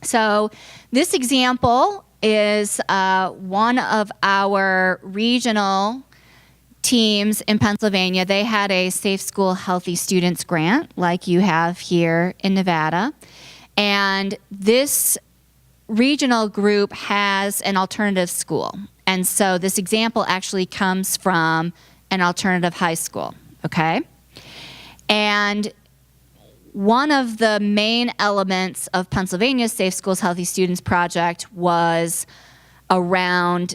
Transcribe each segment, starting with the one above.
So this example is one of our regional teams in Pennsylvania. They had a Safe School Healthy Students grant like you have here in Nevada. And this regional group has an alternative school. And so this example actually comes from an alternative high school, okay? And one of the main elements of Pennsylvania's Safe Schools Healthy Students project was around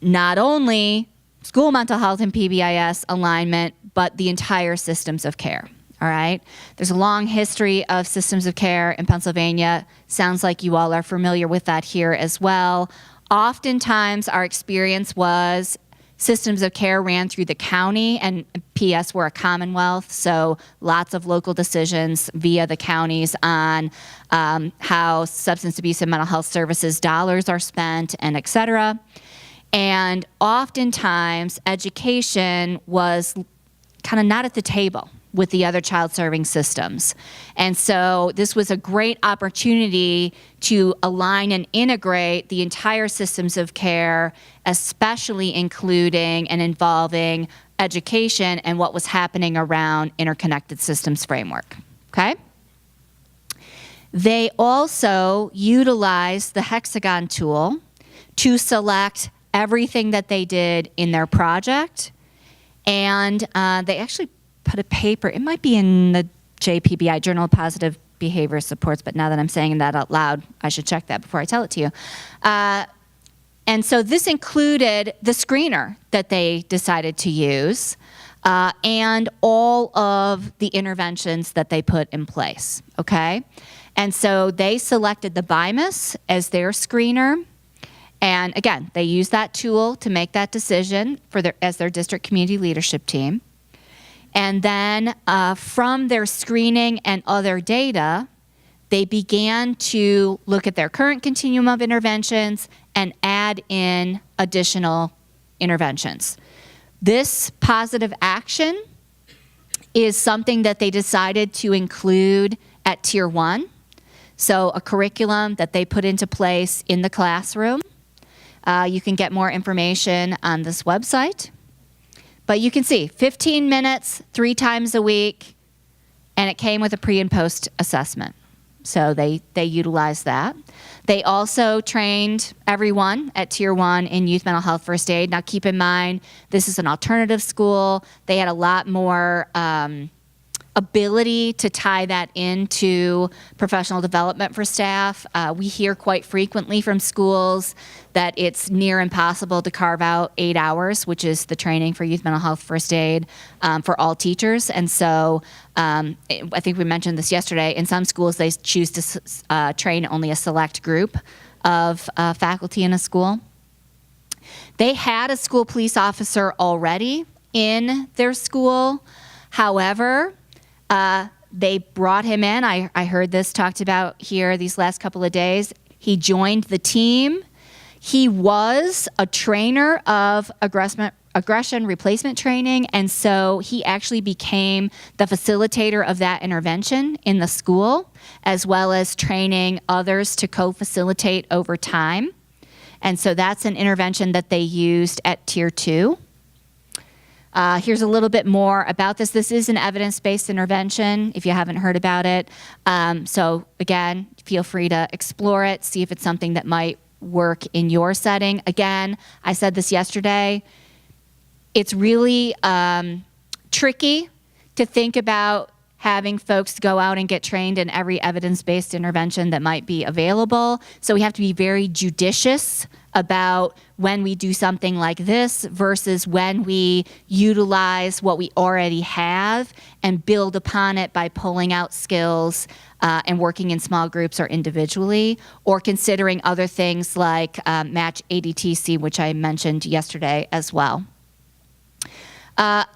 not only school mental health and PBIS alignment, but the entire systems of care, all right? There's a long history of systems of care in Pennsylvania. Sounds like you all are familiar with that here as well. Oftentimes, our experience was systems of care ran through the county, and PS we're a commonwealth, so lots of local decisions via the counties on how substance abuse and mental health services dollars are spent, and et cetera. And oftentimes, education was kind of not at the table with the other child serving systems. And so this was a great opportunity to align and integrate the entire systems of care, especially including and involving education and what was happening around interconnected systems framework, okay? They also utilized the hexagon tool to select everything that they did in their project. And they actually put a paper, it might be in the JPBI, Journal of Positive Behavior Supports, but now that I'm saying that out loud, I should check that before I tell it to you. And so this included the screener that they decided to use and all of the interventions that they put in place, okay? And so they selected the BIMUS as their screener. And again, they used that tool to make that decision for as their district community leadership team. And then from their screening and other data, they began to look at their current continuum of interventions and add in additional interventions. This positive action is something that they decided to include at Tier 1. So a curriculum that they put into place in the classroom. You can get more information on this website. But you can see 15 minutes, 3 times a week, and it came with a pre and post assessment. So they utilized that. They also trained everyone at Tier 1 in youth mental health first aid. Now keep in mind, this is an alternative school. They had a lot more ability to tie that into professional development for staff. We hear quite frequently from schools that it's near impossible to carve out 8 hours, which is the training for youth mental health first aid for all teachers. And so I think we mentioned this yesterday, in some schools they choose to train only a select group of faculty in a school. They had a school police officer already in their school. However, they brought him in. I heard this talked about here these last couple of days. He joined the team. He was a trainer of aggression replacement training, and so he actually became the facilitator of that intervention in the school, as well as training others to co-facilitate over time. And so that's an intervention that they used at Tier 2. Here's a little bit more about this. This is an evidence-based intervention, if you haven't heard about it. So again, feel free to explore it, see if it's something that might work in your setting. Again, I said this yesterday, it's really tricky to think about having folks go out and get trained in every evidence-based intervention that might be available. So we have to be very judicious about when we do something like this versus when we utilize what we already have and build upon it by pulling out skills and working in small groups or individually, or considering other things like Match ADTC, which I mentioned yesterday as well.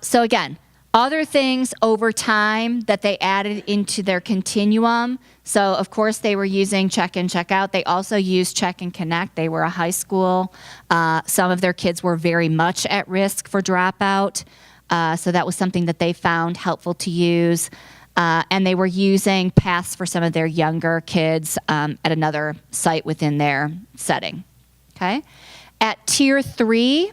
So again, other things over time that they added into their continuum. So of course they were using check in, check out. They also used check and connect. They were a high school. Some of their kids were very much at risk for dropout. So that was something that they found helpful to use. and they were using paths for some of their younger kids at another site within their setting. Okay. At Tier 3,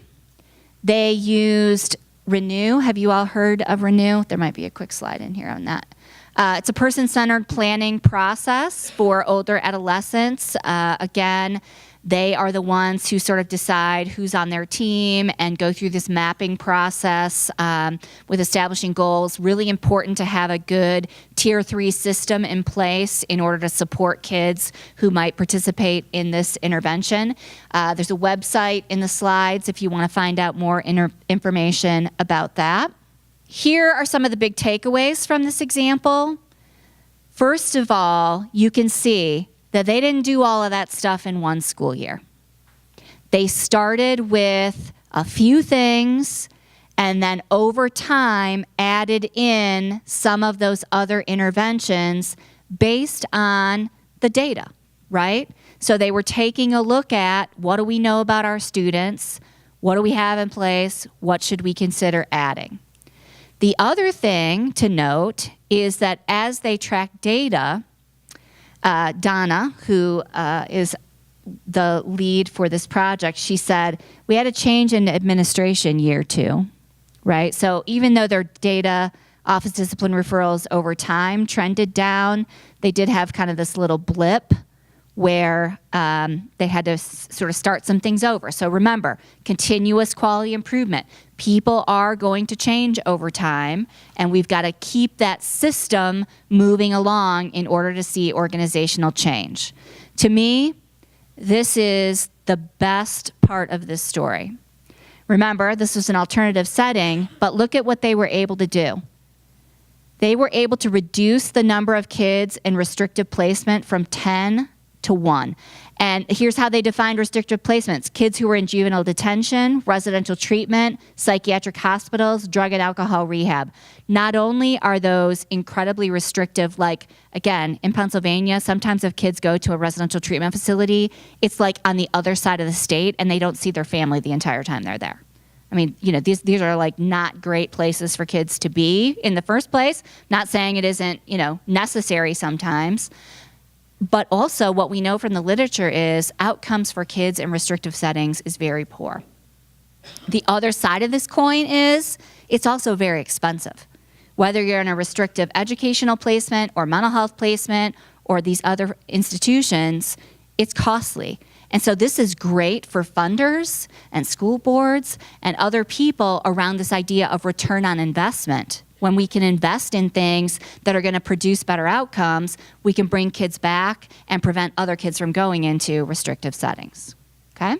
they used Renew. Have you all heard of Renew? There might be a quick slide in here on that. It's a person-centered planning process for older adolescents. Again, they are the ones who sort of decide who's on their team and go through this mapping process with establishing goals. Really important to have a good Tier 3 system in place in order to support kids who might participate in this intervention. There's a website in the slides if you want to find out more information about that. Here are some of the big takeaways from this example. First of all, you can see that they didn't do all of that stuff in one school year. They started with a few things and then over time added in some of those other interventions based on the data, right? So they were taking a look at what do we know about our students, what do we have in place, what should we consider adding. The other thing to note is that as they track data, Donna, who is the lead for this project, she said, we had a change in administration year 2, right? So even though their data office discipline referrals over time trended down, they did have kind of this little blip where they had to sort of start some things over. So remember, continuous quality improvement. People are going to change over time, and we've got to keep that system moving along in order to see organizational change. To me, this is the best part of this story. Remember, this was an alternative setting, but look at what they were able to do. They were able to reduce the number of kids in restrictive placement from 10 to 1. And here's how they defined restrictive placements: kids who were in juvenile detention, residential treatment, psychiatric hospitals, drug and alcohol rehab. Not only are those incredibly restrictive, like, again, in Pennsylvania, sometimes if kids go to a residential treatment facility, it's like on the other side of the state and they don't see their family the entire time they're there. I mean, you know, these are like not great places for kids to be in the first place. Not saying it isn't, you know, necessary sometimes. But also what we know from the literature is outcomes for kids in restrictive settings is very poor. The other side of this coin is it's also very expensive. Whether you're in a restrictive educational placement or mental health placement or these other institutions, it's costly. And so this is great for funders and school boards and other people around this idea of return on investment. When we can invest in things that are going to produce better outcomes, we can bring kids back and prevent other kids from going into restrictive settings. Okay?